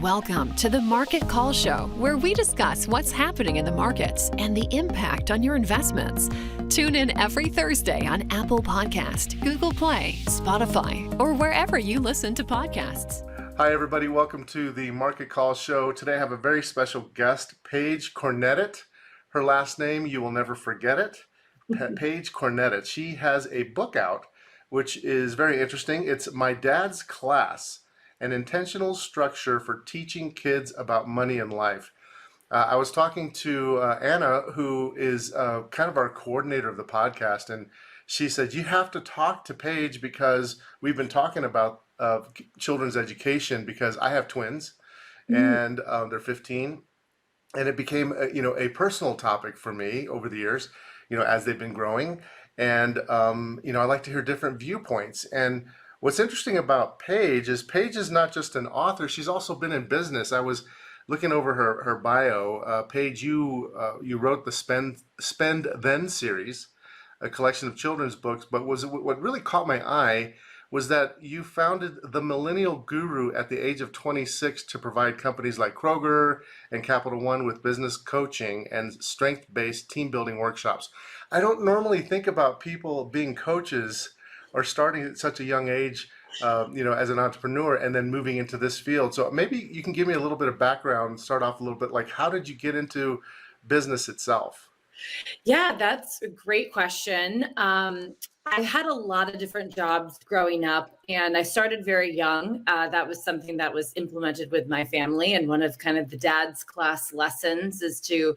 Welcome to the Market Call Show, where we discuss what's happening in the markets and the impact on your investments. Tune in every Thursday on Apple Podcast, Google Play, Spotify, or wherever you listen to podcasts. Hi, everybody. Welcome to the Market Call Show. Today I have a very special guest, Paige Cornetet. Her last name, you will never forget it. Paige Cornetet. She has a book out, which is very interesting. It's My Dad's Class, an intentional structure for teaching kids about money and life. I was talking to Anna, who is kind of our coordinator of the podcast, and she said, you have to talk to Paige because we've been talking about children's education because I have twins and they're 15. And it became, a personal topic for me over the years, as they've been growing. And, I like to hear different viewpoints. And what's interesting about Paige is not just an author, she's also been in business. I was looking over her bio. Paige, you wrote the Spend Then series, a collection of children's books, but what really caught my eye was that you founded the Millennial Guru at the age of 26 to provide companies like Kroger and Capital One with business coaching and strength-based team building workshops. I don't normally think about people being coaches or starting at such a young age, as an entrepreneur and then moving into this field. So maybe you can give me a little bit of background, start off a little bit, like how did you get into business itself? Yeah, that's a great question. I had a lot of different jobs growing up, and I started very young. That was something that was implemented with my family. And one of kind of the dad's class lessons is to,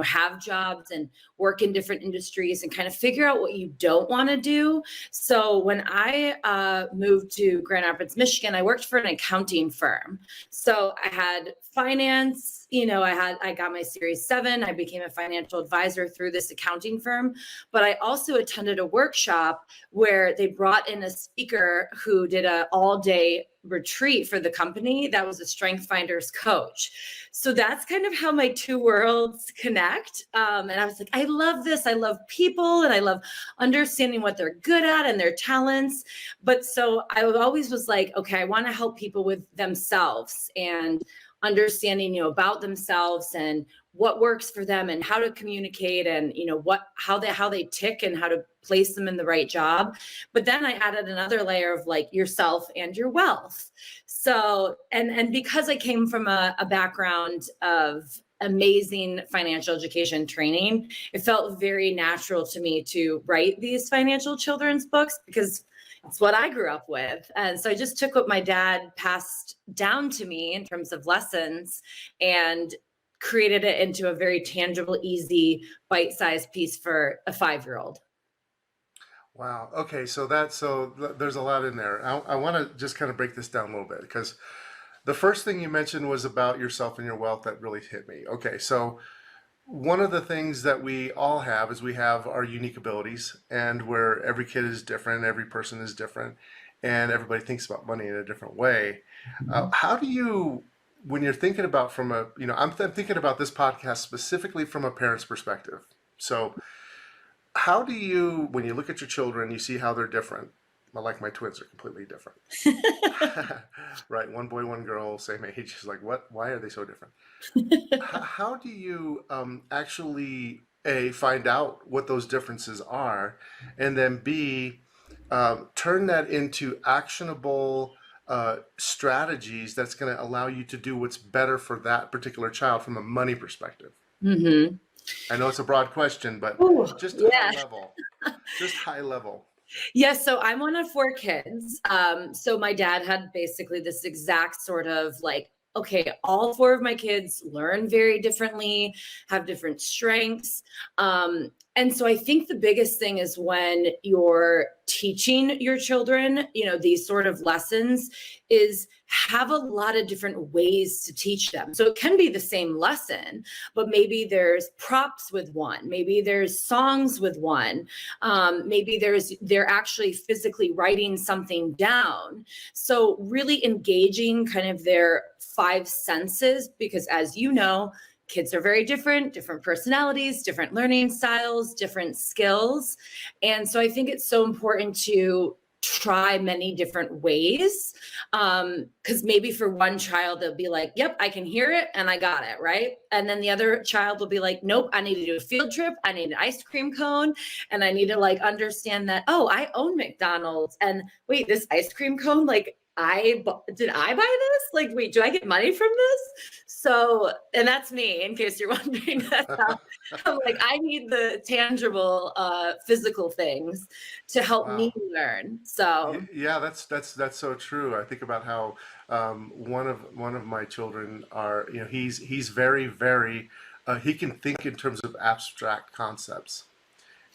have jobs and work in different industries and kind of figure out what you don't want to do. So when I moved to Grand Rapids, Michigan, I worked for an accounting firm. So I had finance. I got my Series 7. I became a financial advisor through this accounting firm, but I also attended a workshop where they brought in a speaker who did an all-day retreat for the company that was a Strength Finders coach. So that's kind of how my two worlds connect. And I was like, I love this. I love people and I love understanding what they're good at and their talents. But so I always was like, okay, I want to help people with themselves and understanding, about themselves and what works for them and how to communicate and, how they tick and how to place them in the right job. But then I added another layer of like yourself and your wealth. So, and because I came from a background of amazing financial education training, it felt very natural to me to write these financial children's books because it's what I grew up with. And so I just took what my dad passed down to me in terms of lessons and created it into a very tangible, easy, bite-sized piece for a 5-year-old. Wow. Okay. So there's a lot in there. I want to just kind of break this down a little bit because the first thing you mentioned was about yourself and your wealth that really hit me. Okay. So one of the things that we all have is we have our unique abilities, and where every kid is different, every person is different, and everybody thinks about money in a different way. How do you, when you're thinking about I'm thinking about this podcast specifically from a parent's perspective. So how do you, when you look at your children, you see how they're different? Like my twins are completely different. Right, one boy, one girl, same age. It's like, what? Why are they so different? How do you actually find out what those differences are, and then B, turn that into actionable strategies that's going to allow you to do what's better for that particular child from a money perspective? Mm-hmm. I know it's a broad question, but just high level. Yes, so I'm one of 4 kids. So my dad had basically this exact sort of like, okay, all 4 of my kids learn very differently, have different strengths. And so I think the biggest thing is when you're teaching your children, these sort of lessons, is have a lot of different ways to teach them. So it can be the same lesson, but maybe there's props with one, maybe there's songs with one, maybe they're actually physically writing something down. So really engaging kind of their 5 senses, because as you know, kids are very different personalities, different learning styles, different skills. And so I think it's so important to try many different ways. Because maybe for one child, they'll be like, yep, I can hear it and I got it, right? And then the other child will be like, nope, I need to do a field trip. I need an ice cream cone. And I need to like understand that, oh, I own McDonald's. And wait, this ice cream cone, like, did I buy this? Like, wait, do I get money from this? So, and that's me, in case you're wondering. That's how, I'm like, I need the tangible, physical things to help me learn. So, Yeah, that's so true. I think about how one of my children are, he's very, very, he can think in terms of abstract concepts.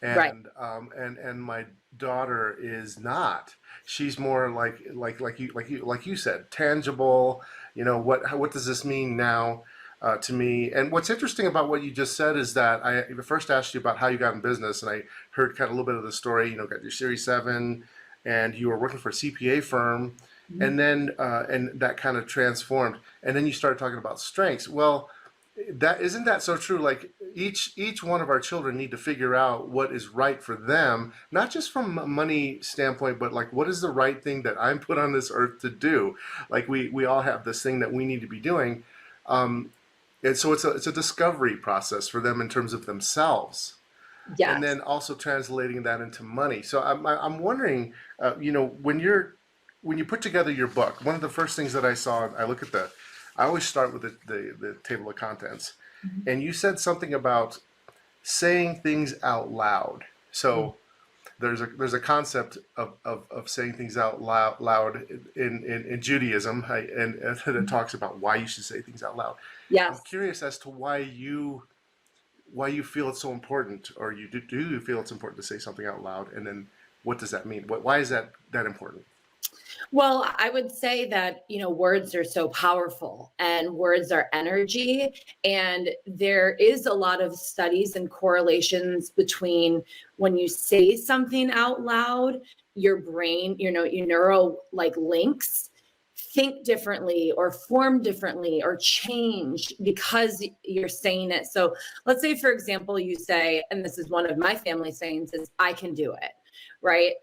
right. And my daughter is not. She's more like you said, tangible. What does this mean now to me? And what's interesting about what you just said is that I first asked you about how you got in business, and I heard kind of a little bit of the story. Got your Series 7, and you were working for a CPA firm, and then and that kind of transformed, and then you started talking about strengths. Well, that isn't that so true? Like each one of our children need to figure out what is right for them, not just from a money standpoint, but like what is the right thing that I'm put on this earth to do. Like we all have this thing that we need to be doing, and so it's a discovery process for them in terms of themselves, and Yes. then also translating that into money. So I'm wondering, when you put together your book, one of the first things that I saw, I always start with the table of contents, and you said something about saying things out loud. So there's a concept of saying things out loud in Judaism, and it talks about why you should say things out loud. I'm Yes. curious as to why you feel it's so important, or do you feel it's important to say something out loud, and then what does that mean? Why is that important? Well, I would say that, words are so powerful and words are energy. And there is a lot of studies and correlations between when you say something out loud, your brain, your neural like links think differently or form differently or change because you're saying it. So let's say, for example, you say, and this is one of my family sayings is, I can do it, right?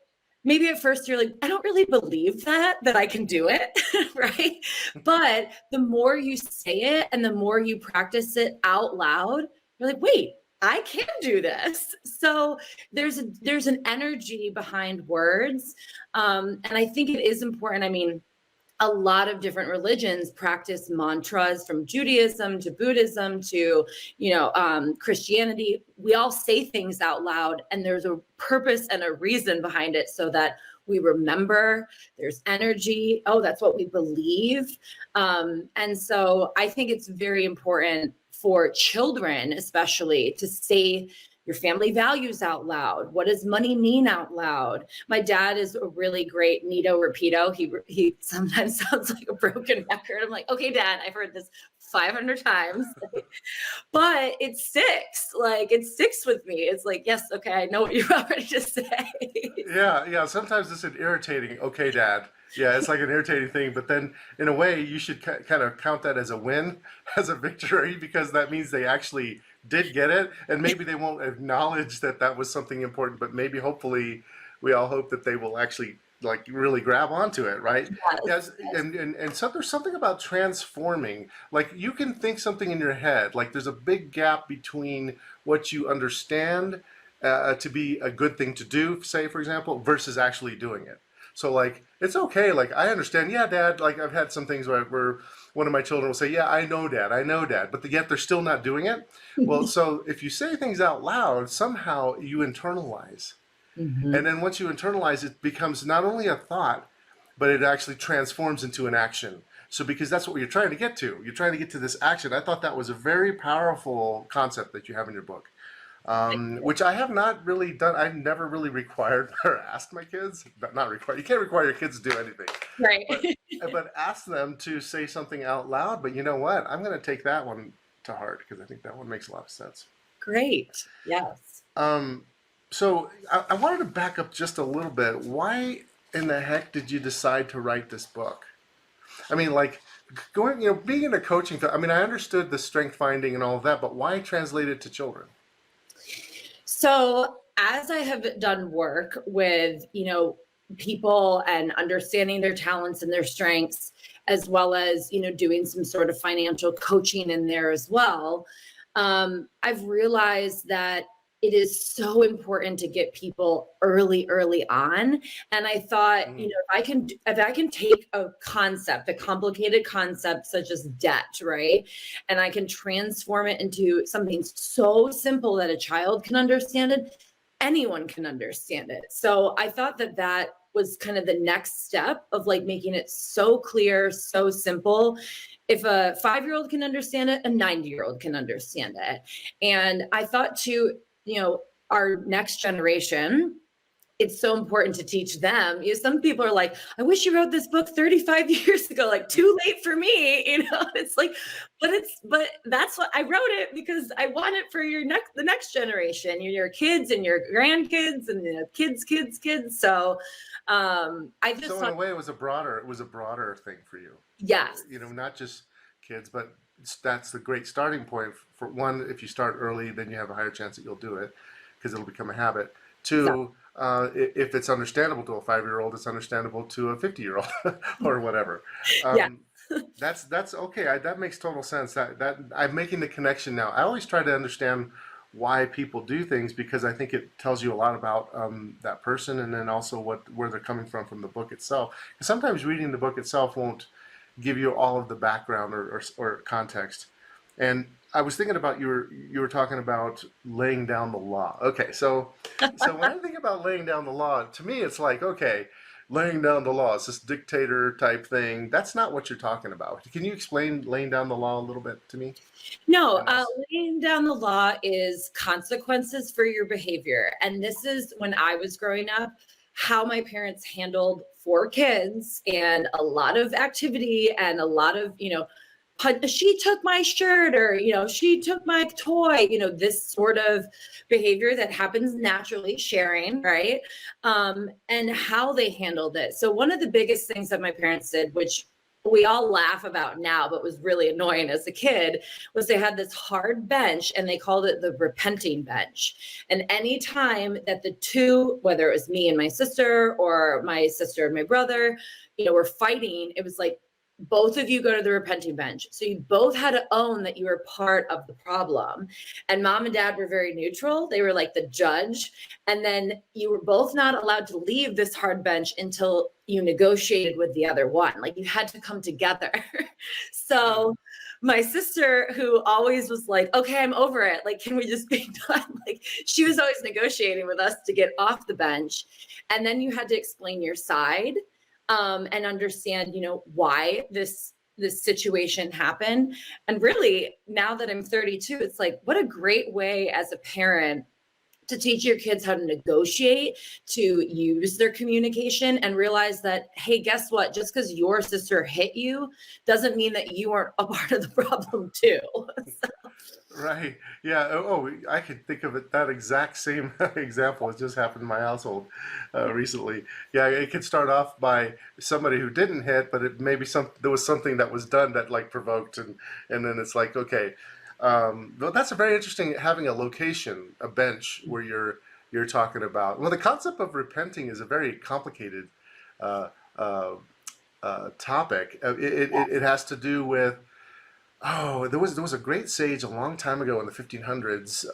Maybe at first you're like, I don't really believe that I can do it, right? But the more you say it and the more you practice it out loud, you're like, wait, I can do this. So there's an energy behind words. And I think it is important. I mean, a lot of different religions practice mantras, from Judaism to Buddhism to, Christianity. We all say things out loud, and there's a purpose and a reason behind it so that we remember. There's energy. Oh, that's what we believe. And so I think it's very important for children, especially, to say your family values out loud. What does money mean out loud? My dad is a really great Nito Rapido. He sometimes sounds like a broken record. I'm like, okay, Dad, I've heard this 500 times, but it sticks. Like, it sticks with me. It's like, yes, okay, I know what you're already to say. Yeah. Sometimes it's an irritating, okay, Dad. Yeah, it's like an irritating thing, but then in a way you should kind of count that as a win, as a victory, because that means they actually did get it, and maybe they won't acknowledge that was something important, but maybe hopefully we all hope that they will actually like really grab onto it, right? Yes. And so there's something about transforming. Like you can think something in your head, like there's a big gap between what you understand to be a good thing to do, say for example, versus actually doing it. So like, it's okay. Like I understand. Yeah, Dad, like I've had some things where one of my children will say, yeah, I know, Dad, but yet they're still not doing it. Well, so if you say things out loud, somehow you internalize. And then once you internalize, it becomes not only a thought, but it actually transforms into an action. So because that's what you're trying to get to. You're trying to get to this action. I thought that was a very powerful concept that you have in your book. Which I have not really done. I've never really required or asked my kids, not required. You can't require your kids to do anything, Right. but ask them to say something out loud. But you know what? I'm going to take that one to heart because I think that one makes a lot of sense. Great. Yes. So I wanted to back up just a little bit. Why in the heck did you decide to write this book? I mean, like being in a coaching, I mean, I understood the strength finding and all of that, but why translate it to children? So as I have done work with, people and understanding their talents and their strengths, as well as, doing some sort of financial coaching in there as well. I've realized that it is so important to get people early on. And I thought, if I can take a complicated concept such as debt, right? And I can transform it into something so simple that a child can understand it, anyone can understand it. So I thought that was kind of the next step of like making it so clear, so simple. If a 5-year-old can understand it, a 90-year-old can understand it. And I thought too, our next generation, it's so important to teach them. Some people are like, I wish you wrote this book 35 years ago, like too late for me. It's like, but that's what I wrote it because I want it for the next generation, your kids and your grandkids and kids. So I just so in a way, it was a broader thing for you. Yes. Not just kids, but that's the great starting point. For one, if you start early, then you have a higher chance that you'll do it because it'll become a habit. Two, if it's understandable to a 5-year-old, it's understandable to a 50-year-old or whatever. That's okay. That makes total sense. That I'm making the connection now. I always try to understand why people do things because I think it tells you a lot about that person and then also where they're coming from the book itself. Sometimes reading the book itself won't give you all of the background or context. And I was thinking about you were talking about laying down the law. Okay, so when I think about laying down the law, to me it's like, okay, laying down the law, it's this dictator type thing. That's not what you're talking about. Can you explain laying down the law a little bit to me? No, laying down the law is consequences for your behavior. And this is when I was growing up, how my parents handled 4 kids and a lot of activity and a lot of, she took my shirt or, she took my toy, this sort of behavior that happens naturally, sharing, right? And how they handled it. So one of the biggest things that my parents did, which we all laugh about now, but was really annoying as a kid, was they had this hard bench and they called it the repenting bench. And any time that the two, whether it was me and my sister or my sister and my brother, were fighting, it was like, both of you go to the repenting bench. So you both had to own that you were part of the problem. And mom and dad were very neutral. They were like the judge. And then you were both not allowed to leave this hard bench until you negotiated with the other one. Like you had to come together. So my sister, who always was like, okay, I'm over it. Like, can we just be done? Like she was always negotiating with us to get off the bench. And then you had to explain your side. And understand, why this situation happened. And really, now that I'm 32, it's like, what a great way as a parent to teach your kids how to negotiate, to use their communication and realize that, hey, guess what? Just because your sister hit you doesn't mean that you aren't a part of the problem too. Right. Yeah. Oh, I could think of it. That exact same example has just happened in my household recently. Yeah, it could start off by somebody who didn't hit, but it maybe there was something that was done that like provoked, and then it's like, okay. But that's a very interesting, having a location, a bench where you're talking about. Well, the concept of repenting is a very complicated topic. It has to do with. Oh, there was a great sage a long time ago in the 1500s,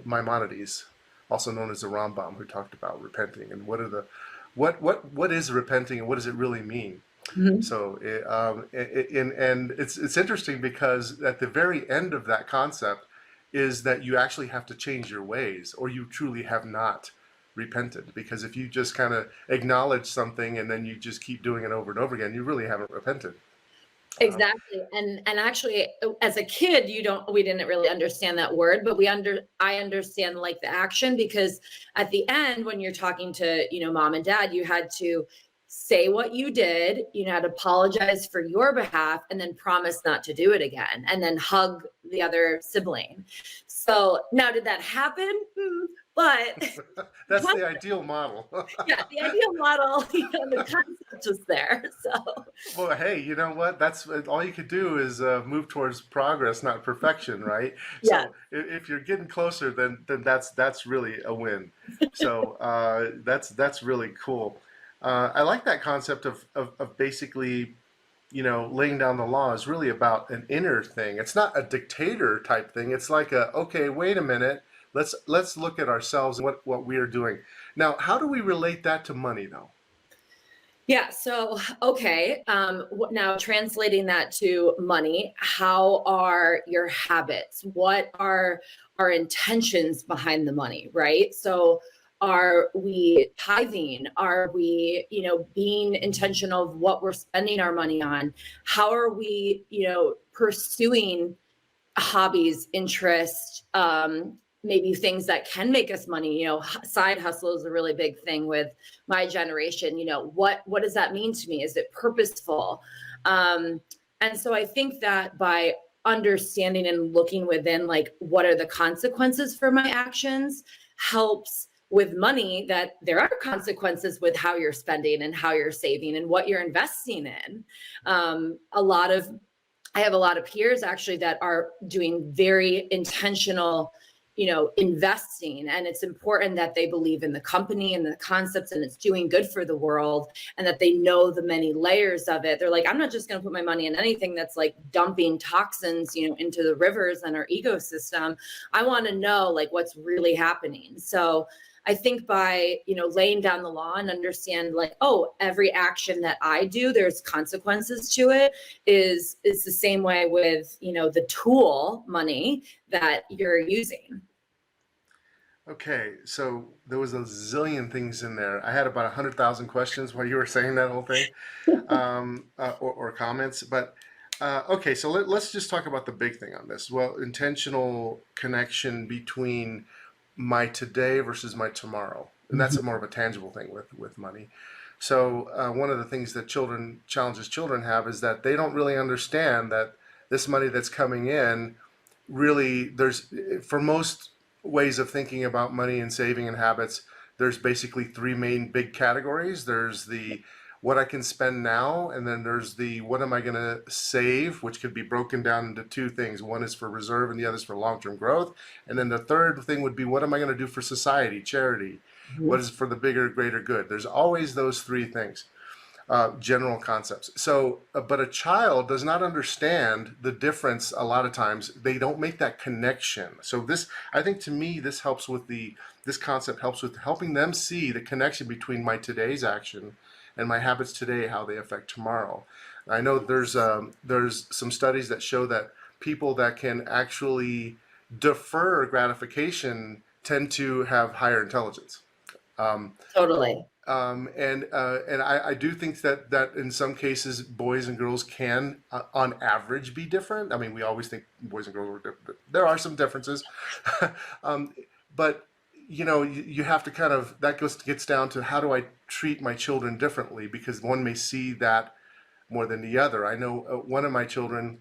Maimonides, also known as the Rambam, who talked about repenting and what is repenting and what does it really mean. Mm-hmm. So, and it's interesting because at the very end of that concept is that you actually have to change your ways, or you truly have not repented. Because if you just kind of acknowledge something and then you just keep doing it over and over again, you really haven't repented. Exactly. And actually as a kid, we didn't really understand that word, but I understand like the action, because at the end, when you're talking to, mom and dad, you had to say what you did, had to apologize for your behalf and then promise not to do it again, and then hug the other sibling. So now, did that happen? But that's the ideal model. Yeah, the ideal model, the concept was there. So, well, hey, you know what? That's all you could do is move towards progress, not perfection, right? Yeah. So if you're getting closer, then that's really a win. So that's really cool. I like that concept of basically, laying down the law is really about an inner thing. It's not a dictator type thing. It's like okay, wait a minute. Let's look at ourselves and what we are doing. Now, how do we relate that to money though? Yeah. So, okay. Now translating that to money, how are your habits? What are our intentions behind the money, right? So, are we tithing? Are we, being intentional of what we're spending our money on? How are we, pursuing hobbies, interest, maybe things that can make us money. Side hustle is a really big thing with my generation. What does that mean to me? Is it purposeful? And so I think that by understanding and looking within, like, what are the consequences for my actions, helps with money, that there are consequences with how you're spending and how you're saving and what you're investing in. I have a lot of peers actually that are doing very intentional, investing. And it's important that they believe in the company and the concepts and it's doing good for the world, and that they know the many layers of it. They're like, I'm not just going to put my money in anything that's like dumping toxins, into the rivers and our ecosystem. I want to know like what's really happening. So I think by, laying down the law and understand like, oh, every action that I do, there's consequences to it, is the same way with, the tool money that you're using. Okay, so there was a zillion things in there. I had about 100,000 questions while you were saying that whole thing, or comments. But okay, so let's just talk about the big thing on this. Well, intentional connection between my today versus my tomorrow, and that's more of a tangible thing with money. So one of the things that challenges children have is that they don't really understand that this money that's coming in, really, there's, for most ways of thinking about money and saving and habits, there's basically three main big categories. There's the what I can spend now, and then there's the what am I going to save, which could be broken down into two things. One is for reserve and the other is for long-term growth. And then the third thing would be what am I going to do for society, charity? What is for the bigger, greater good? There's always those three things, general concepts. So, but a child does not understand the difference. A lot of times they don't make that connection. So this, I think to me, this helps with this concept helps with helping them see the connection between my today's action and my habits today, how they affect tomorrow. I know there's some studies that show that people that can actually defer gratification tend to have higher intelligence. Totally. And I do think that in some cases boys and girls can on average be different. I mean, we always think boys and girls are different, but there are some differences. But you have to kind of, that gets down to how do I treat my children differently, because one may see that more than the other. I know one of my children,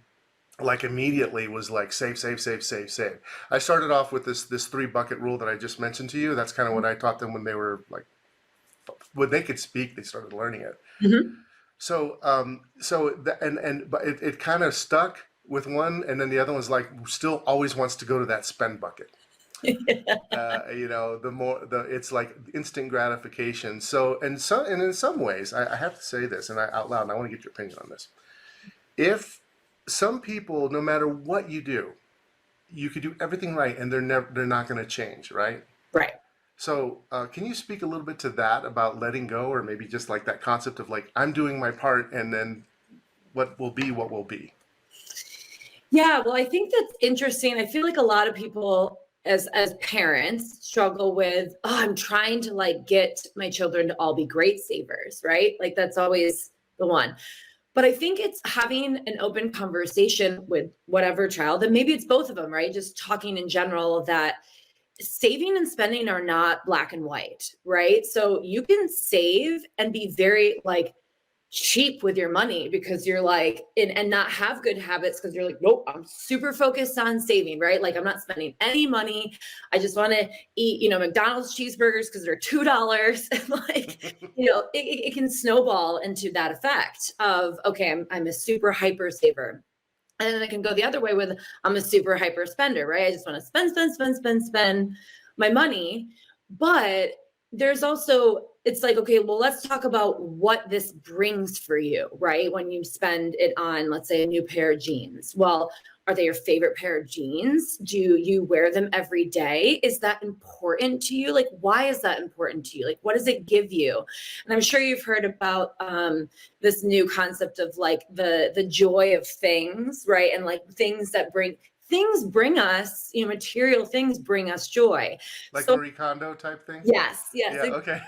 like, immediately was like save, save, save, save, save. I started off with this 3 bucket rule that I just mentioned to you. That's kind of what I taught them when they were like, when they could speak, they started learning it. Mm-hmm. So but it kind of stuck with one, and then the other one's like still always wants to go to that spend bucket. It's like instant gratification. So in some ways, I have to say this, and out loud, and I want to get your opinion on this. If some people, no matter what you do, you could do everything right, and they're not going to change, right? Right. So can you speak a little bit to that about letting go, or maybe just like that concept of like, I'm doing my part, and then what will be, what will be? Yeah, well, I think that's interesting. I feel like a lot of people as parents struggle with, oh, I'm trying to like get my children to all be great savers, right? Like that's always the one. But I think it's having an open conversation with whatever child, and maybe it's both of them, right? Just talking in general, that saving and spending are not black and white, right? So you can save and be very like cheap with your money because you're like, and not have good habits because you're like, nope, I'm super focused on saving, right? Like I'm not spending any money. I just want to eat, McDonald's cheeseburgers because they're $2. And like, it can snowball into that effect of, okay, I'm a super hyper saver. And then I can go the other way with, I'm a super hyper spender, right? I just want to spend my money. But there's also it's like, okay, well, let's talk about what this brings for you, right? When you spend it on, let's say, a new pair of jeans. Well, are they your favorite pair of jeans? Do you wear them every day? Is that important to you? Like, why is that important to you? Like, what does it give you? And I'm sure you've heard about this new concept of like the joy of things, right? And like things bring us, material things bring us joy. Like So Marie Kondo type thing? yes, Yeah, yes. okay.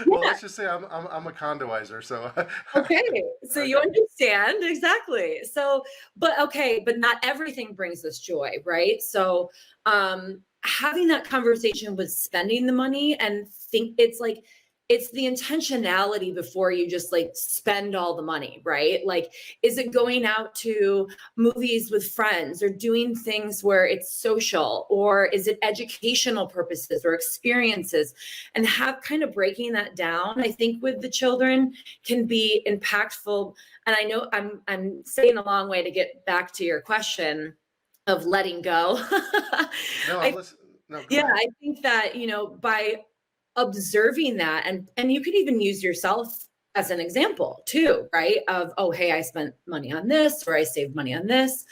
Well, Yeah. let's just say I'm a condoizer, so Okay. So you okay. understand exactly. So, but okay, but not everything brings us joy, right? So, having that conversation with spending the money and think it's the intentionality before you just like spend all the money, right? Like, is it going out to movies with friends or doing things where it's social, or is it educational purposes or experiences? And have kind of breaking that down, I think, with the children can be impactful. And I know I'm saying a long way to get back to your question of letting go. No, I'm I listening. No, go Yeah, ahead. I think that, by observing that, and you could even use yourself as an example too, right? Of, oh, hey, I spent money on this, or I saved money on this.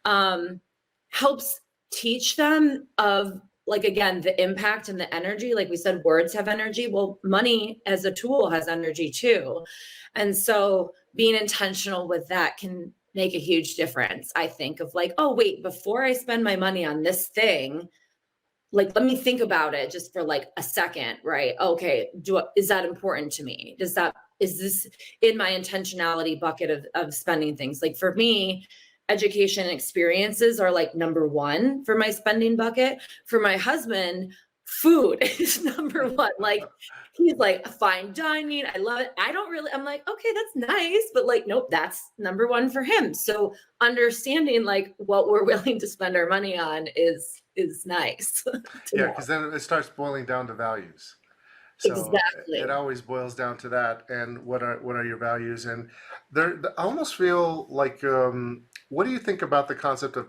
Um, helps teach them of, like, again, the impact and the energy. Like we said, words have energy. Well, money as a tool has energy too. And so being intentional with that can make a huge difference, I think, of like, oh, wait, before I spend my money on this thing, like, let me think about it just for like a second, right? Okay, is that important to me? Is this in my intentionality bucket of spending things? Like for me, education and experiences are like number one for my spending bucket. For my husband, food is number one. Like, he's like, fine dining, I love it. I'm like, okay, that's nice, but like, nope, that's number one for him. So understanding like what we're willing to spend our money on is nice to Yeah, know. because then it starts boiling down to values. So it Exactly. always boils down to that, and what are your values? And I almost feel like, what do you think about the concept of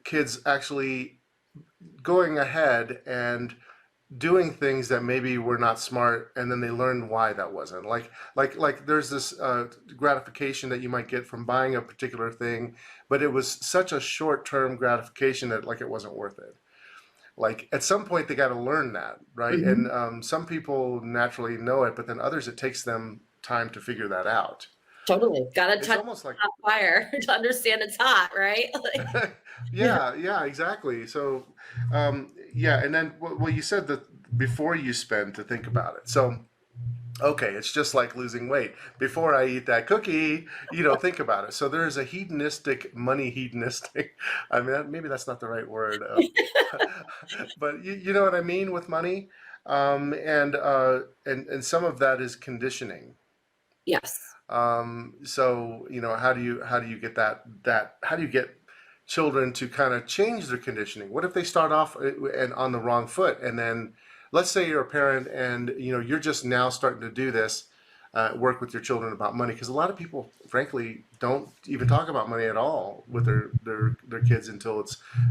kids actually going ahead and doing things that maybe were not smart, and then they learn why that wasn't? Like there's this gratification that you might get from buying a particular thing, but it was such a short-term gratification that like it wasn't worth it. Like at some point they got to learn that, right? And Mhm. some people naturally know it, but then others it takes them time to figure that out. Totally. Gotta It's touch almost like hot fire to understand it's hot, right? Like, yeah. yeah, yeah, exactly. So yeah, and then well, you said that before you spend to think about it. So okay, it's just like losing weight. Before I eat that cookie, you don't think about it. So there's a money hedonistic. I mean, maybe that's not the right word, but you know what I mean with money. And some of that is conditioning. Yes. So how do you get how do you get children to kind of change their conditioning? What if they start off and on the wrong foot, and then let's say you're a parent and you're just now starting to do this, work with your children about money, because a lot of people frankly don't even talk about money at all with their kids until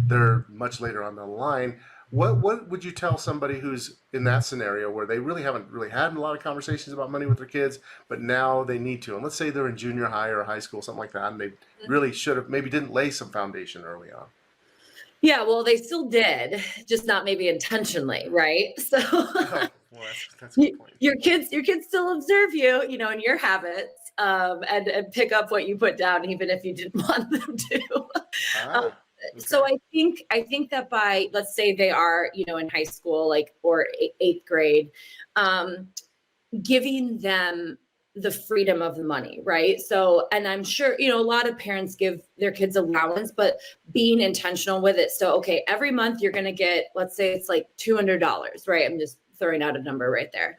they're much later on the line. What would you tell somebody who's in that scenario where they really haven't really had a lot of conversations about money with their kids, but now they need to? And let's say they're in junior high or high school, something like that, and they really should have maybe didn't lay some foundation early on. Yeah, well, they still did, just not maybe intentionally, right? So Oh, well, that's a good point. your kids still observe you, and your habits, and pick up what you put down, even if you didn't want them to. Um, Ah, so okay. I think that by, let's say they are, in high school, like, or eighth grade, um, giving them the freedom of the money, right? So, and I'm sure, a lot of parents give their kids allowance, but being intentional with it. So, okay, every month you're going to get, let's say it's like $200, right? I'm just throwing out a number right there.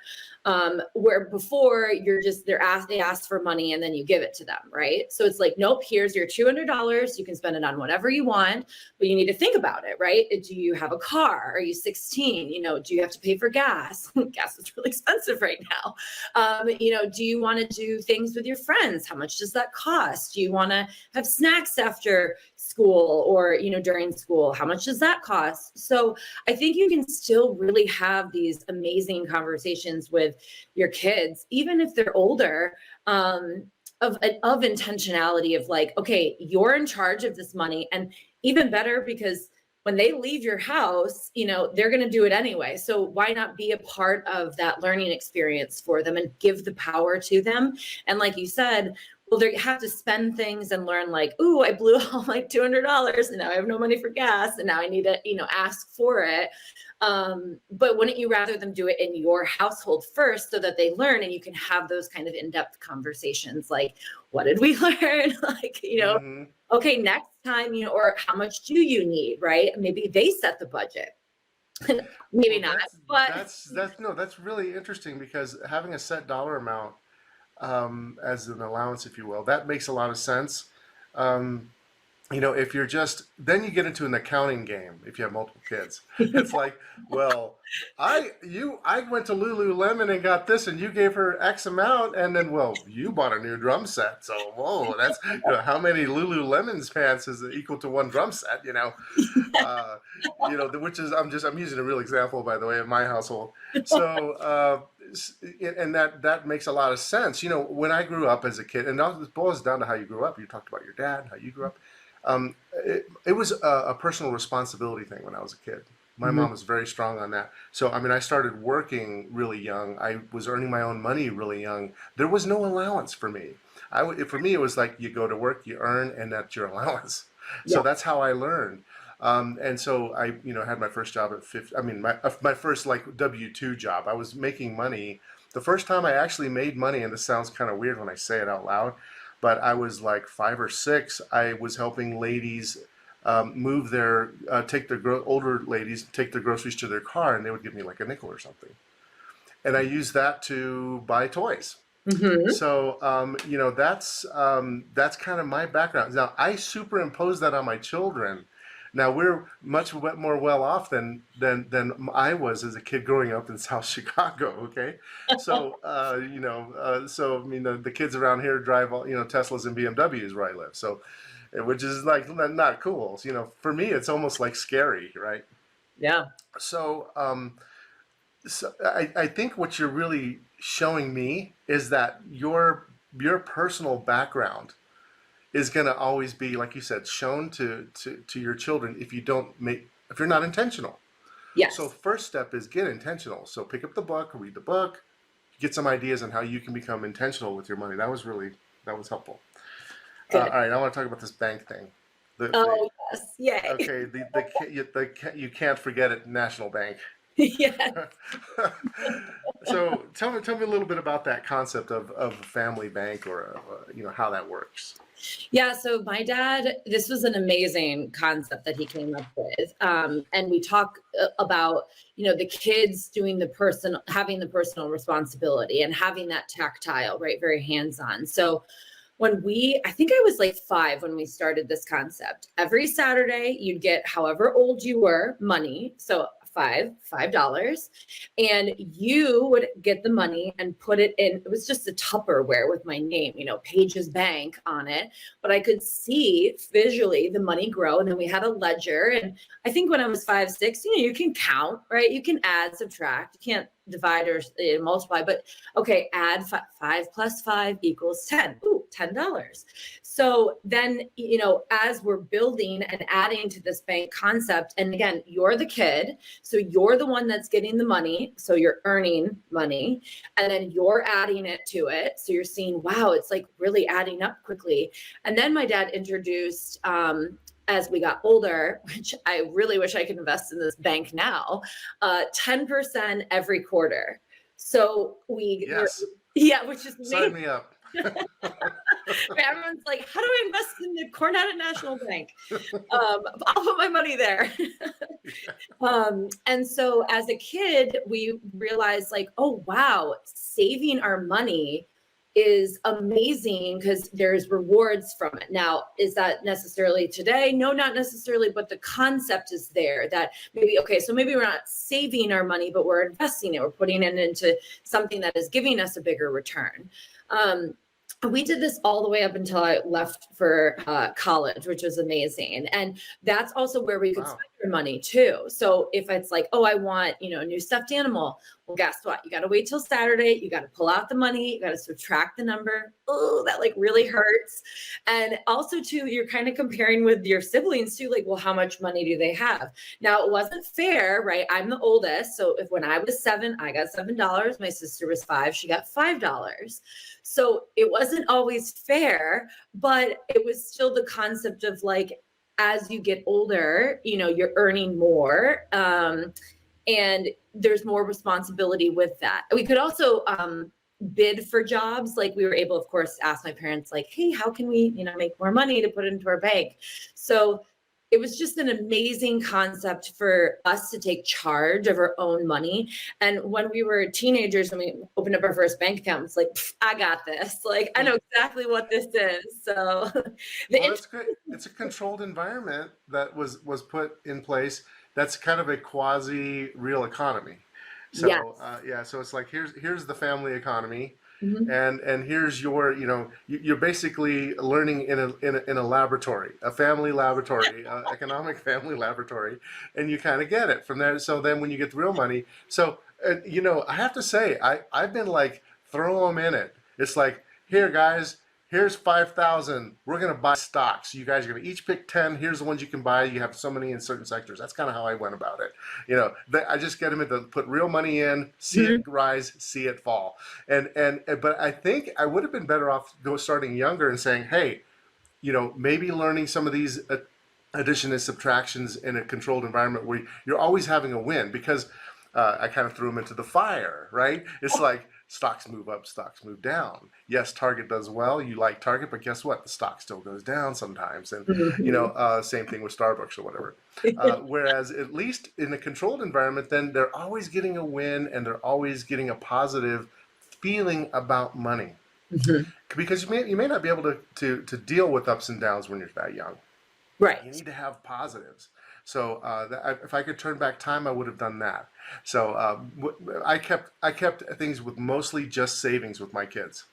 Where before they ask for money and then you give it to them, right? So it's like, nope, here's your $200. You can spend it on whatever you want, but you need to think about it, right? Do you have a car? Are you 16? Do you have to pay for gas? Gas is really expensive right now. Do you want to do things with your friends? How much does that cost? Do you want to have snacks after school or, during school? How much does that cost? So I think you can still really have these amazing conversations with with your kids, even if they're older, of intentionality of like, okay, you're in charge of this money. And even better, because when they leave your house, they're going to do it anyway. So why not be a part of that learning experience for them and give the power to them? And like you said, well, they have to spend things and learn like, ooh, I blew all my $200 and now I have no money for gas and now I need to, ask for it. But wouldn't you rather them do it in your household first so that they learn and you can have those kind of in-depth conversations like, what did we learn? Like, Mm-hmm. okay, next time, or how much do you need, right? Maybe they set the budget. Maybe Well, not, but that's really interesting, because having a set dollar amount as an allowance, if you will, that makes a lot of sense. Um, if you're then you get into an accounting game if you have multiple kids. It's like, well, I went to Lululemon and got this, and you gave her X amount, and then, well, you bought a new drum set, so whoa, that's how many Lululemon's pants is equal to one drum set, which is I'm using a real example, by the way, in my household. So and that makes a lot of sense. When I grew up as a kid, and it boils down to how you grew up. You talked about your dad, how you grew up. It was a personal responsibility thing when I was a kid. My mom was very strong on that. So, I started working really young. I was earning my own money really young. There was no allowance for me. For me, it was like you go to work, you earn, and that's your allowance. So that's how I learned. And so I, had my first job at 50. My first like W-2 job. I was making money. The first time I actually made money, and this sounds kind of weird when I say it out loud, but I was like 5 or 6. I was helping ladies move older ladies take their groceries to their car, and they would give me like a nickel or something. And I used that to buy toys. Mm-hmm. So, that's kind of my background. Now, I superimpose that on my children. Now, we're much more well off than I was as a kid growing up in South Chicago. Okay, so the kids around here drive all Teslas and BMWs where I live. So, which is like not cool. For me, it's almost like scary, right? Yeah. So, I think what you're really showing me is that your personal background is going to always be, like you said, shown to your children if you're not intentional. Yes. So first step is get intentional. So pick up the book, read the book, get some ideas on how you can become intentional with your money. That was helpful. All right, I want to talk about this bank thing. Yes, yay. Okay, you can't forget it, National Bank. Yeah. So tell me a little bit about that concept of a family bank, or how that works. Yeah, so my dad, this was an amazing concept that he came up with. And we talk about, the kids doing having the personal responsibility and having that tactile, right? Very hands-on. So I think I was like 5 when we started this concept. Every Saturday, you'd get however old you were money. So $5, and you would get the money and put it in. It was just a Tupperware with my name, Paige's Bank on it, but I could see visually the money grow. And then we had a ledger. And I think when I was 5, 6, you can count, right? You can add, subtract, you can't divide or multiply, but okay, add 5 plus 5 equals 10. Ooh, $10. So then, as we're building and adding to this bank concept, and again, you're the kid, so you're the one that's getting the money, so you're earning money, and then you're adding it to it. So you're seeing, wow, it's like really adding up quickly. And then my dad introduced, as we got older, which I really wish I could invest in this bank now, 10% every quarter. So Yes. which is Sign me up. Everyone's like, how do I invest in the Cornetet National Bank? I'll put my money there. And so as a kid, we realized like, oh, wow, saving our money is amazing because there's rewards from it. Now, is that necessarily today? No, not necessarily, but the concept is there that maybe we're not saving our money, but we're investing it. We're putting it into something that is giving us a bigger return. We did this all the way up until I left for college, which was amazing. And that's also where we could spend extra money too. So if it's like, oh, I want, a new stuffed animal. Well, guess what? You got to wait till Saturday. You got to pull out the money. You got to subtract the number. Oh, that like really hurts. And also too, you're kind of comparing with your siblings too, like, well, how much money do they have? Now it wasn't fair, right? I'm the oldest. So if when I was 7, I got $7, my sister was 5, she got $5. So it wasn't always fair, but it was still the concept of like, as you get older, you're earning more. And there's more responsibility with that. We could also bid for jobs. Like we were able, of course, to ask my parents, like, hey, how can we, make more money to put into our bank? So it was just an amazing concept for us to take charge of our own money. And when we were teenagers and we opened up our first bank account, it's like, I got this. Like, I know exactly what this is. So That's great. It's a controlled environment that was put in place. That's kind of a quasi real economy. So yes. so it's like here's the family economy, Mhm. and here's your you're basically learning in a laboratory, a family laboratory, economic family laboratory, and you kind of get it from there. So then when you get the real money, so I have to say I've been like throw them in it. It's like, here guys, here's 5,000. We're gonna buy stocks. You guys are gonna each pick 10. Here's the ones you can buy. You have so many in certain sectors. That's kind of how I went about it. I just get them to put real money in, see it rise, see it fall. But I think I would have been better off starting younger and saying, hey, maybe learning some of these addition and subtractions in a controlled environment where you're always having a win, because I kind of threw them into the fire, right? It's like stocks move up, stocks move down. Yes, Target does well. You like Target, but guess what? The stock still goes down sometimes. And, same thing with Starbucks or whatever. Whereas at least in a controlled environment, then they're always getting a win and they're always getting a positive feeling about money. Because you may not be able to deal with ups and downs when you're that young. Right. You need to have positives. So if I could turn back time, I would have done that. So I kept things with mostly just savings with my kids.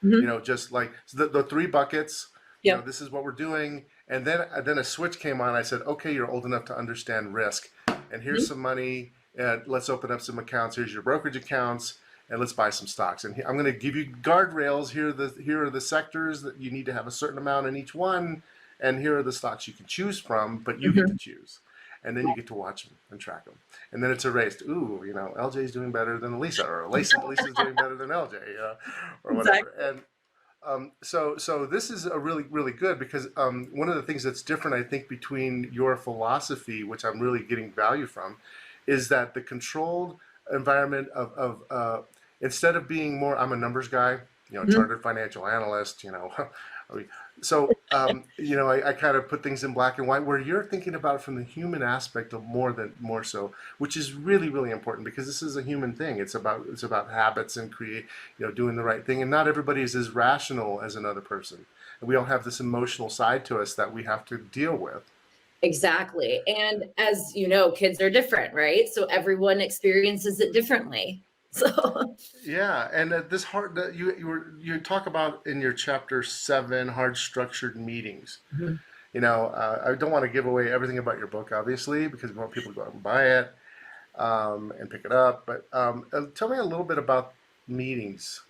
Just like the 3 buckets. Yeah. This is what we're doing. And then a switch came on. I said, okay, you're old enough to understand risk, and here's some money. Let's open up some accounts. Here's your brokerage accounts, and let's buy some stocks. And I'm going to give you guardrails. Here are the sectors that you need to have a certain amount in each one, and here are the stocks you can choose from, but you get to choose. And then you get to watch them and track them. And then it's erased. Ooh, LJ's doing better than Elisa, or Lisa's doing better than LJ, or whatever. Exactly. And so this is a really, really good, because one of the things that's different, I think, between your philosophy, which I'm really getting value from, is that the controlled environment of instead of being more, I'm a numbers guy, chartered financial analyst, So, I kind of put things in black and white, where you're thinking about it from the human aspect of more so, which is really, really important, because this is a human thing. It's about habits and doing the right thing. And not everybody is as rational as another person. And we all have this emotional side to us that we have to deal with. Exactly. And as you know, kids are different, right? So everyone experiences it differently. So Yeah, and this hard that you talk about in your chapter 7, hard structured meetings. I don't want to give away everything about your book, obviously, because we want people to go out and buy it and pick it up. But tell me a little bit about meetings,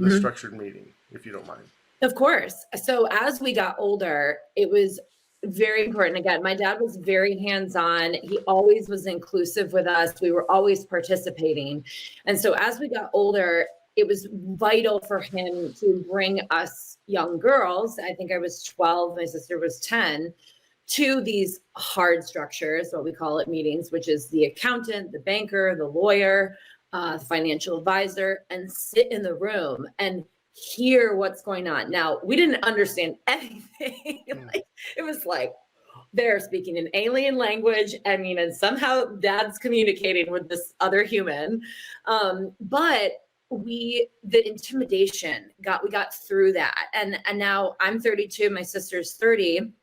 a structured meeting, if you don't mind. Of course. So as we got older, it was very important. Again, my dad was very hands-on. He always was inclusive with us. We were always participating. And so as we got older, it was vital for him to bring us young girls, I think I was 12, my sister was 10, to these hard structures, what we call it, meetings, which is the accountant, the banker, the lawyer, financial advisor, and sit in the room and hear what's going on. Now, we didn't understand anything. It was like they're speaking an alien language. And somehow dad's communicating with this other human. But the intimidation we got through that. And now I'm 32, my sister's 30.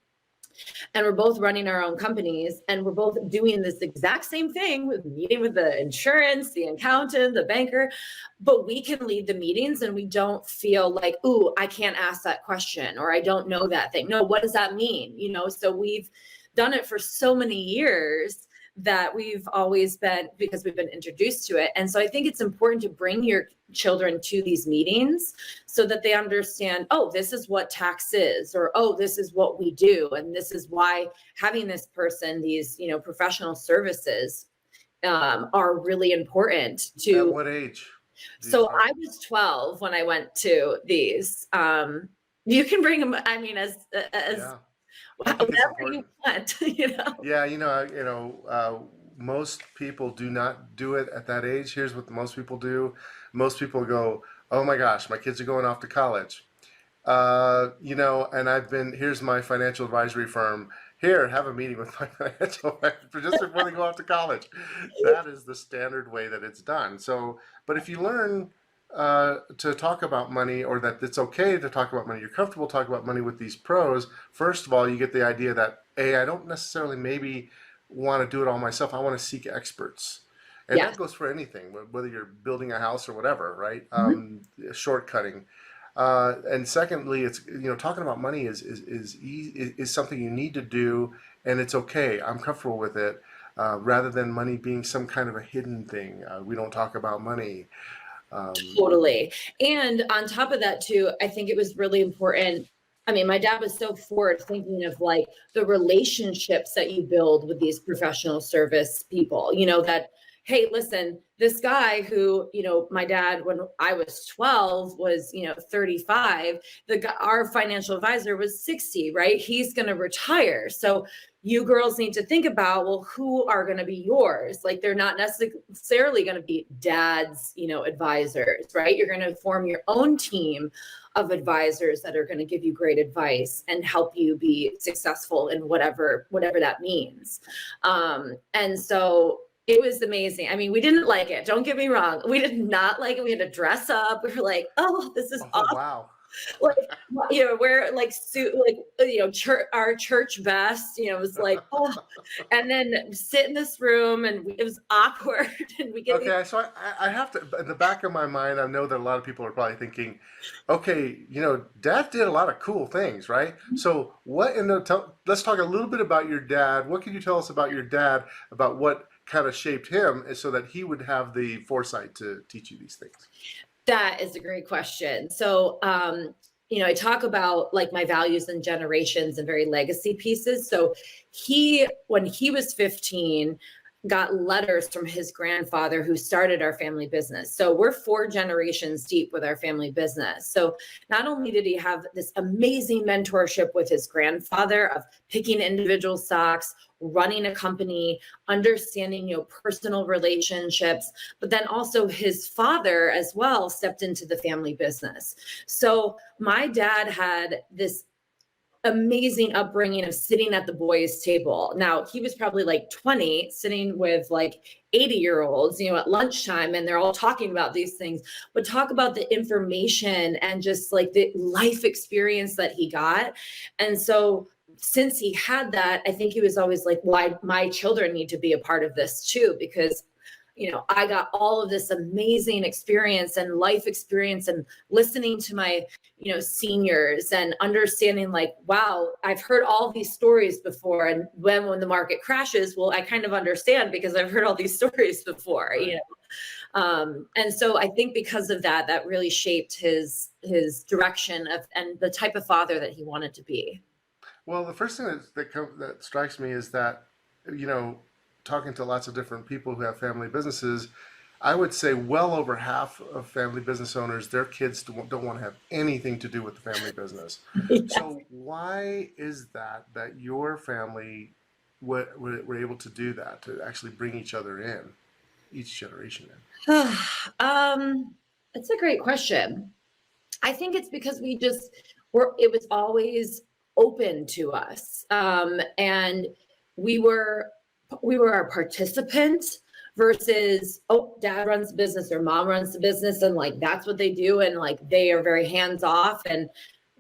And we're both running our own companies, and we're both doing this exact same thing, with meeting with the insurance, the accountant, the banker, but we can lead the meetings and we don't feel like, ooh, I can't ask that question, or I don't know that thing. No, what does that mean? So we've done it for so many years that we've always been, because we've been introduced to it. And so I think it's important to bring your children to these meetings so that they understand, oh, this is what tax is, or, oh, this is what we do. And this is why having this person, these, professional services are really important to. At what age? So I was 12 when I went to these. You can bring them, I mean, as Yeah. I think it's whatever you important. want, Yeah, most people do not do it at that age. Here's what most people do. Most people go, oh my gosh, my kids are going off to college. And here's my financial advisory firm. Here, have a meeting with my financial advisor just before they go off to college. That is the standard way that it's done. So, but if you learn to talk about money, or that it's okay to talk about money, you're comfortable talking about money with these pros, first of all, you get the idea that, hey, I don't necessarily maybe want to do it all myself. I want to seek experts. And Yes. that goes for anything, whether you're building a house or whatever, right? Shortcutting. And secondly, it's talking about money is something you need to do, and it's okay. I'm comfortable with it, rather than money being some kind of a hidden thing. We don't talk about money. Totally. And on top of that too, I think it was really important. I mean, my dad was so forward thinking of like the relationships that you build with these professional service people, that, hey, listen, this guy who, my dad, when I was 12 was, 35, our financial advisor was 60, right? He's going to retire. So you girls need to think about, well, who are going to be yours? Like, they're not necessarily going to be dad's, advisors, right? You're going to form your own team of advisors that are going to give you great advice and help you be successful in whatever that means. And so it was amazing. I mean, we didn't like it. Don't get me wrong. We did not like it. We had to dress up. We were like, oh, this is awesome. Wow. Like, we're like suit, our church best, it was like, oh, and then sit in this room, and it was awkward. And we get Okay, so I have to, in the back of my mind, I know that a lot of people are probably thinking, okay, Dad did a lot of cool things, right? So let's talk a little bit about your dad. What can you tell us about your dad, about what kind of shaped him so that he would have the foresight to teach you these things? That is a great question. So, I talk about like my values and generations and very legacy pieces. So when he was 15, got letters from his grandfather who started our family business. So we're 4 generations deep with our family business. So not only did he have this amazing mentorship with his grandfather of picking individual stocks, running a company, understanding, personal relationships, but then also his father as well stepped into the family business. So my dad had this amazing upbringing of sitting at the boys' table. Now, he was probably like 20, sitting with like 80-year-olds, at lunchtime, and they're all talking about these things, but talk about the information and just like the life experience that he got. And so since he had that, I think he was always like, well, my children need to be a part of this too, because I got all of this amazing experience and life experience and listening to my, seniors and understanding like, wow, I've heard all these stories before. And when the market crashes, well, I kind of understand because I've heard all these stories before, Right. And so I think because of that really shaped his direction and the type of father that he wanted to be. Well, the first thing that strikes me is that, talking to lots of different people who have family businesses, I would say well over half of family business owners, their kids don't want to have anything to do with the family business. Yes. So why is that your family were able to do that, to actually bring each other in, each generation in? It's a great question. I think it's because it was always open to us. And we were a participant versus, oh, dad runs the business or mom runs the business. And like, that's what they do. And like, they are very hands off and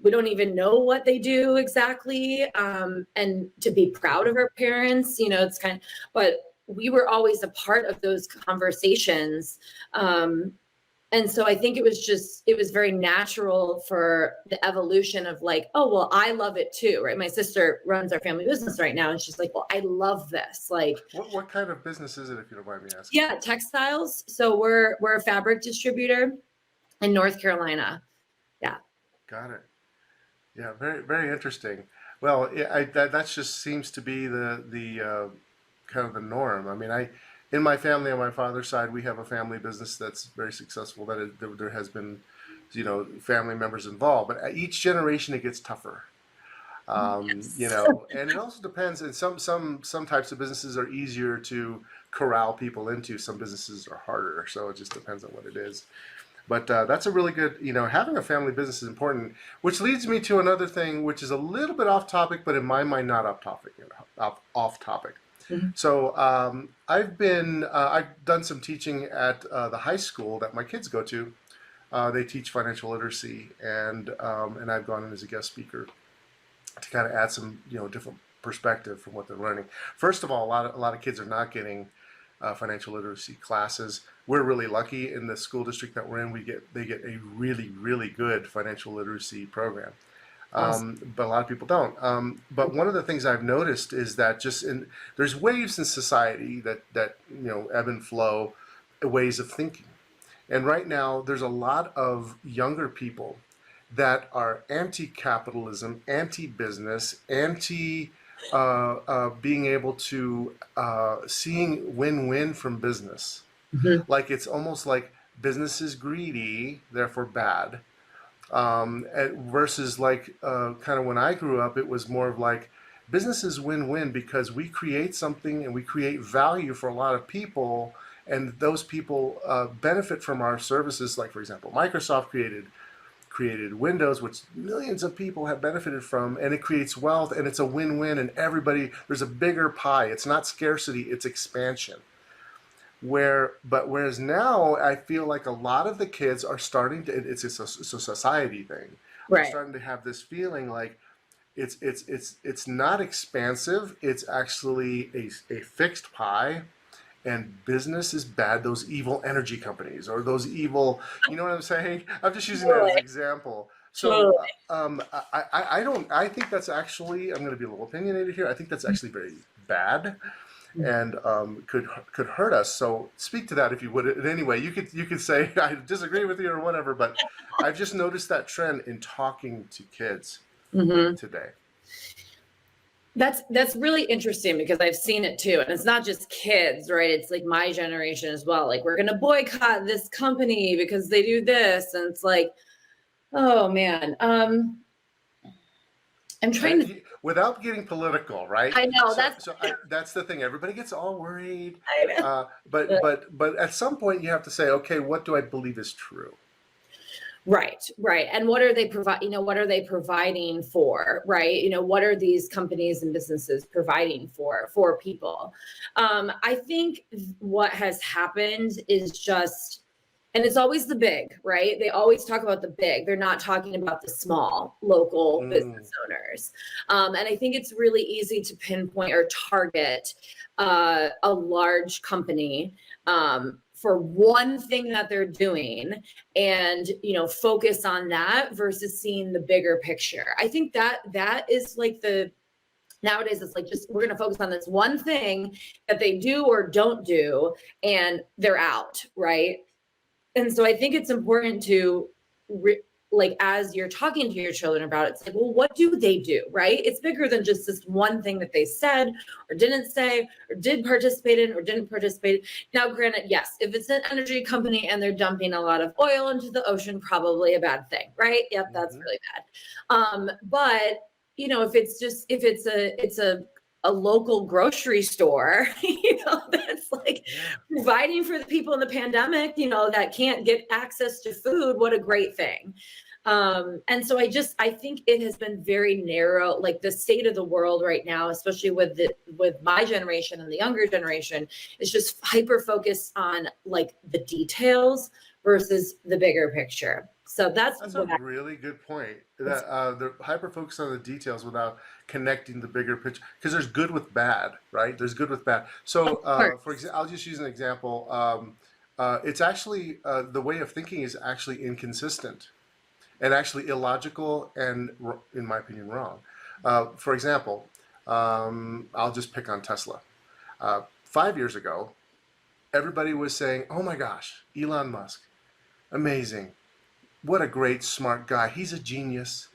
we don't even know what they do exactly. And to be proud of our parents, it's but we were always a part of those conversations. And so I think it was very natural for the evolution of like, oh, well, I love it too, right? My sister runs our family business right now. And she's like, well, I love this. Like, What kind of business is it, if you don't mind me asking? yeah, textiles. So we're a fabric distributor in North Carolina. Yeah. Got it. Yeah, very, very interesting. Well, that just seems to be the kind of the norm. I mean, in my family on my father's side, we have a family business that's very successful. There has been, family members involved, but at each generation it gets tougher. Yes. And it also depends. And some types of businesses are easier to corral people into. Some businesses are harder. So it just depends on what it is. But that's a really good, having a family business is important, which leads me to another thing, which is a little bit off topic, but in my mind, not off topic, off topic. Mhm. So I've done some teaching at the high school that my kids go to. They teach financial literacy, and I've gone in as a guest speaker to kind of add some, different perspective from what they're learning. First of all, a lot of kids are not getting financial literacy classes. We're really lucky in the school district that we're in. They get a really, really good financial literacy program. Awesome. But a lot of people don't. But one of the things I've noticed is that there's waves in society that ebb and flow, ways of thinking. And right now, there's a lot of younger people that are anti-capitalism, anti-business, being able to seeing win-win from business. Mhm. Like it's almost like business is greedy, therefore bad. Versus like kind of when I grew up, it was more of like business is win-win because we create something and we create value for a lot of people, and those people benefit from our services. Like for example, Microsoft created Windows, which millions of people have benefited from, and it creates wealth, and it's a win-win, and there's a bigger pie. It's not scarcity, it's expansion. Whereas now I feel like a lot of the kids are starting to, it's a society thing. Are Right. starting to have this feeling like it's not expansive, it's actually a fixed pie, and business is bad. Those evil energy companies or those evil, you know what I'm saying? I'm just using that as an Totally. example. So Totally. I think that's actually, I'm going to be a little opinionated here. I think that's actually very bad and could hurt us. So speak to that if you would. In any way, you could say I disagree with you or whatever. But I've just noticed that trend in talking to kids Mhm. today. That's really interesting because I've seen it too. And it's not just kids, right? It's like my generation as well. Like, we're going to boycott this company because they do this. And it's like, oh man. I'm trying to, Without getting political, right? I know That's the thing. Everybody gets all worried, I know. but at some point you have to say, okay, what do I believe is true? Right. And what are they what are they providing for, right? What are these companies and businesses providing for people? I think what has happened is just, and it's always the big, right? They always talk about the big. They're not talking about the small local business owners. And I think it's really easy to pinpoint or target a large company for one thing that they're doing and focus on that versus seeing the bigger picture. I think that is like nowadays it's like, just we're going to focus on this one thing that they do or don't do and they're out, right? And so I think it's important to like, as you're talking to your children about it, it's like, well, what do they do, right? It's bigger than just this one thing that they said or didn't say or did participate in or didn't participate. Now, granted, yes, if it's an energy company and they're dumping a lot of oil into the ocean, probably a bad thing, right? Yep, that's really bad. But if it's a local grocery store, that's like providing for the people in the pandemic, that can't get access to food. What a great thing. And so I think it has been very narrow, like the state of the world right now, especially with my generation and the younger generation, is just hyper focused on like the details versus the bigger picture. So that's a really good point. That they're hyper focused on the details without connecting the bigger picture. Because there's good with bad, right? There's good with bad. So, for example, I'll just use an example. it's actually the way of thinking is actually inconsistent and actually illogical and, in my opinion, wrong. For example, I'll just pick on Tesla. 5 years ago, everybody was saying, "Oh my gosh, Elon Musk, amazing! What a great, smart guy! He's a genius.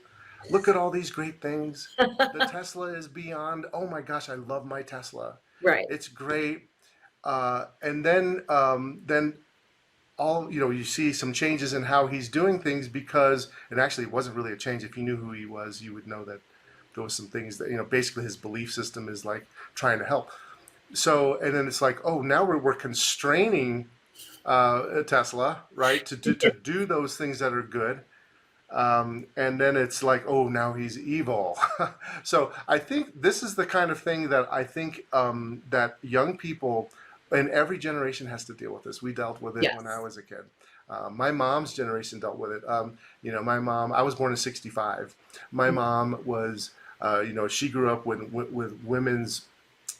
Look at all these great things. The Tesla is beyond. Oh my gosh, I love my Tesla. Right. It's great." And then all you see some changes in how he's doing things, because it actually wasn't really a change. If you knew who he was, you would know that there was some things that basically his belief system is like trying to help. So, and then it's like, oh, now we're constraining Tesla, right, to do those things that are good. And then it's like, oh, now he's evil. So I think this is the kind of thing that I think that young people in every generation has to deal with this. We dealt with it Yes. when I was a kid. My mom's generation dealt with it. My mom, I was born in '65. My mom was, she grew up with women's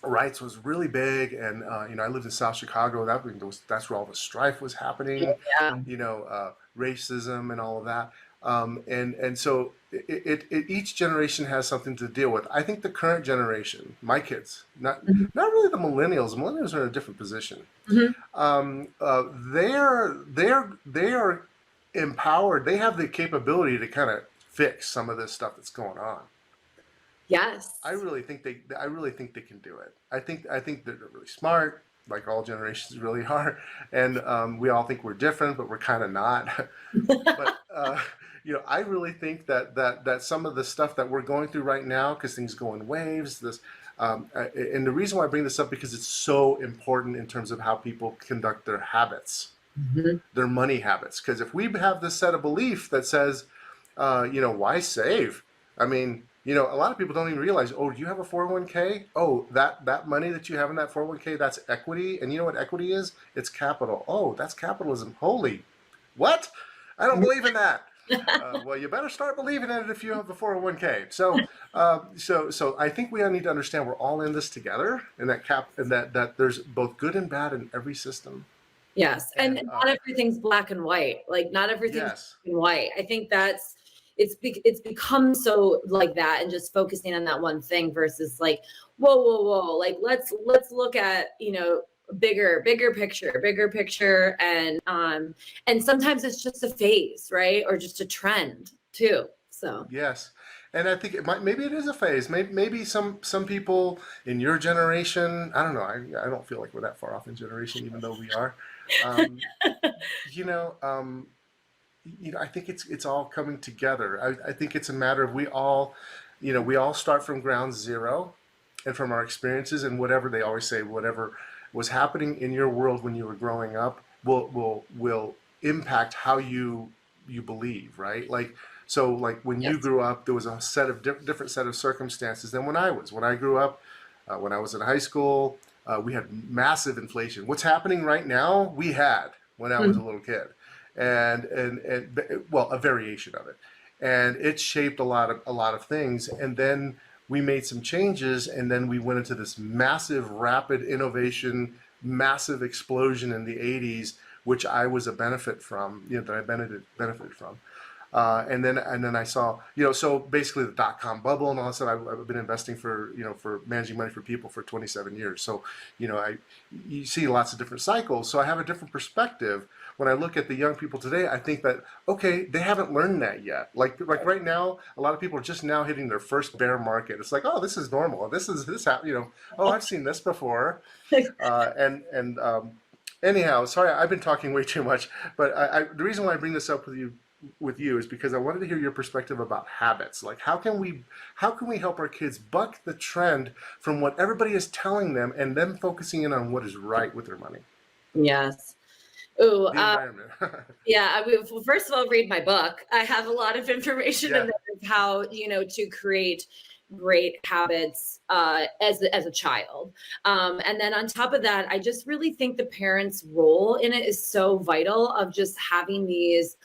rights was really big, and I lived in South Chicago. That's where all the strife was happening. Yeah. Racism and all of that. And so each generation has something to deal with. I think the current generation, my kids, not really the millennials. Millennials are in a different position. They are empowered. They have the capability to kind of fix some of this stuff that's going on. Yes. I really think they can do it. I think they're really smart, like all generations really are, and we all think we're different, but we're kind of not. But I really think that some of the stuff that we're going through right now, because things go in waves. And the reason why I bring this up, because it's so important in terms of how people conduct their habits, their money habits. Because if we have this set of belief that says, why save? I mean, a lot of people don't even realize, oh, do you have a 401k? Oh, that money that you have in that 401k, that's equity. And you know what equity is? It's capital. Oh, that's capitalism. Holy, what? I don't believe in that. Well, you better start believing in it if you have a 401k. So I think we all need to understand we're all in this together, and that there's both good and bad in every system. Yes. And not everything's black and white. Like, not everything's black and white. I think it's become so like that, and just focusing on that one thing versus like, whoa. Like, let's look at, bigger picture. And sometimes it's just a phase, right? Or just a trend too. So. Yes. And I think maybe it is a phase. Maybe some people in your generation, I don't know. I don't feel like we're that far off in generation, even though we are. I think it's all coming together. I think it's a matter of we all start from ground zero, and from our experiences, and whatever they always say, whatever was happening in your world when you were growing up will impact how you believe, right? Like, so like when you grew up, there was a set of different set of circumstances than when I grew up. When I was in high school, we had massive inflation. What's happening right now, we had when I was a little kid. And a variation of it, and it shaped a lot of things. And then we made some changes, and then we went into this massive, rapid innovation, massive explosion in the '80s, which I was a benefit from. That I benefited from. And then I saw, so basically the dot-com bubble and all that stuff. I've been investing for managing money for people for 27 years. So, you see lots of different cycles. So I have a different perspective. When I look at the young people today, I think that, okay, they haven't learned that yet. Like right now, a lot of people are just now hitting their first bear market. It's like, oh, this is normal. This oh, I've seen this before. Anyhow, sorry, I've been talking way too much, but the reason why I bring this up with you is because I wanted to hear your perspective about habits. Like, how can we help our kids buck the trend from what everybody is telling them, and them focusing in on what is right with their money? Yes. Ooh, yeah. Well, first of all, read my book. I have a lot of information in there of how, to create great habits as a child. And then on top of that, I just really think the parents' role in it is so vital, of just having these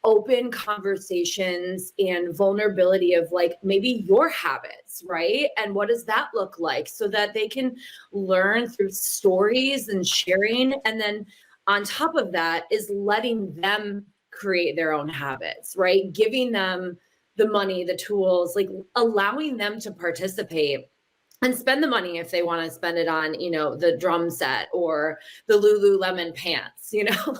open conversations and vulnerability of like maybe your habits, right? And what does that look like, so that they can learn through stories and sharing. And then on top of that is letting them create their own habits, right? Giving them the money, the tools, like allowing them to participate and spend the money if they want to spend it on, the drum set or the Lululemon pants,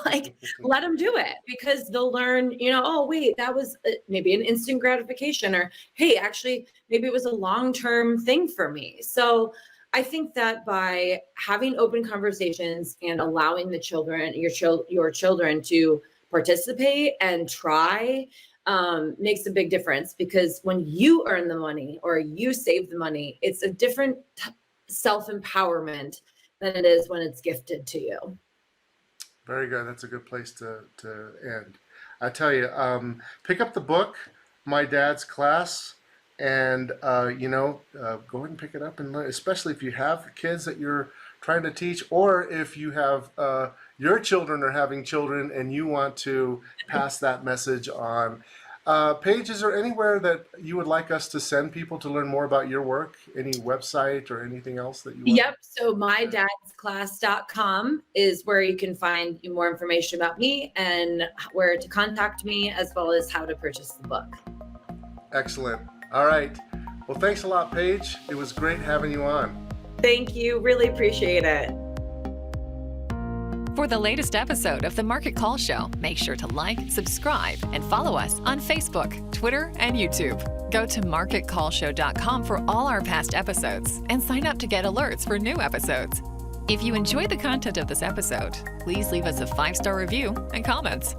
like let them do it, because they'll learn, oh, wait, that was maybe an instant gratification, or, hey, actually, maybe it was a long-term thing for me. So I think that by having open conversations and allowing the children, your children to participate and try, makes a big difference, because when you earn the money or you save the money, it's a different self-empowerment than it is when it's gifted to you. Very good. That's a good place to end. I tell you, pick up the book, My Dad's Class, and go ahead and pick it up and learn, especially if you have kids that you're trying to teach, or if you have your children are having children and you want to pass that message on. Paige, is there anywhere that you would like us to send people to learn more about your work? Any website or anything else that you want? Yep. So mydadsclass.com is where you can find more information about me and where to contact me, as well as how to purchase the book. Excellent. All right. Well, thanks a lot, Paige. It was great having you on. Thank you. Really appreciate it. For the latest episode of the Market Call Show, make sure to like, subscribe, and follow us on Facebook, Twitter, and YouTube. Go to marketcallshow.com for all our past episodes and sign up to get alerts for new episodes. If you enjoyed the content of this episode, please leave us a 5-star review and comments.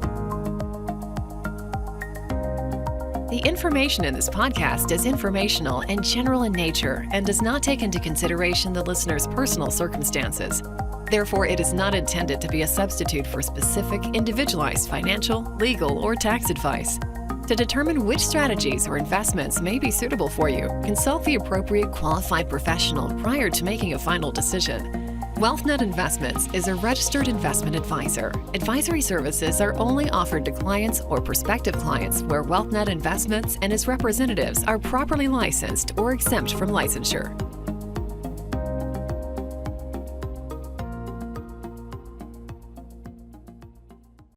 The information in this podcast is informational and general in nature and does not take into consideration the listener's personal circumstances. Therefore, it is not intended to be a substitute for specific, individualized financial, legal, or tax advice. To determine which strategies or investments may be suitable for you, consult the appropriate qualified professional prior to making a final decision. WealthNet Investments is a registered investment advisor. Advisory services are only offered to clients or prospective clients where WealthNet Investments and its representatives are properly licensed or exempt from licensure.